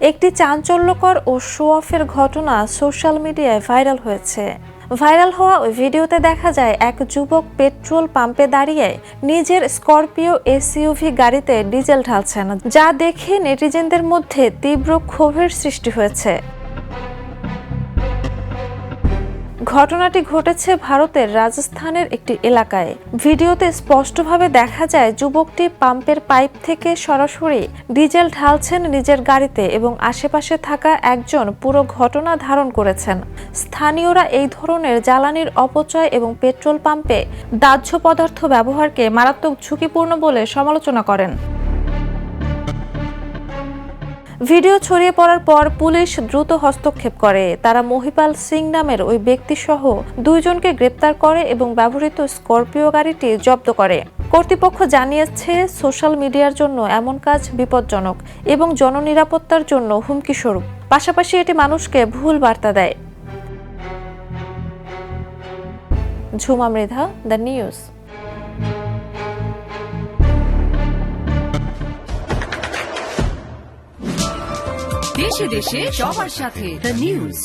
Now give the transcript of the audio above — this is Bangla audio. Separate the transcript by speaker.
Speaker 1: একটি চাঞ্চল্যকর ও শো অফের ঘটনা সোশ্যাল মিডিয়ায় ভাইরাল হয়েছে। ভাইরাল হওয়া ওই ভিডিওতে দেখা যায় এক যুবক পেট্রোল পাম্পে দাঁড়িয়ে নিজের স্করপিও এসইউভি গাড়িতে ডিজেল ঢালছেন, যা দেখে নেটিজেনদের মধ্যে তীব্র ক্ষোভের সৃষ্টি হয়েছে। ঘটনাটি ঘটেছে ভারতের রাজস্থানের একটি এলাকায়। ভিডিওতে স্পষ্টভাবে দেখা যায় যুবকটি পাম্পের পাইপ থেকে সরাসরি ডিজেল ঢালছেন নিজের গাড়িতে এবং আশেপাশে থাকা একজন পুরো ঘটনা ধারণ করেছেন। স্থানীয়রা এই ধরনের জ্বালানির অপচয় এবং পেট্রোল পাম্পে দাহ্য পদার্থ ব্যবহারকে মারাত্মক ঝুঁকিপূর্ণ বলে সমালোচনা করেন। ভিডিও ছড়িয়ে পড়ার পর পুলিশ দ্রুত হস্তক্ষেপ করে। তারা মহিপাল সিং নামের ওই ব্যক্তিসহ 2 জনকে গ্রেপ্তার করে এবং ব্যবহৃত স্করপিও গাড়িটি জব্দ করে। কর্তৃপক্ষ জানিয়েছে, সোশ্যাল মিডিয়ার জন্য এমন কাজ বিপজ্জনক এবং জননিরাপত্তার জন্য হুমকিস্বরূপ। পাশাপাশি এটি মানুষকে ভুল বার্তা দেয়। Jhuma Mridha, the news.
Speaker 2: দেশে দেশে সবার সাথে দ্য নিউজ।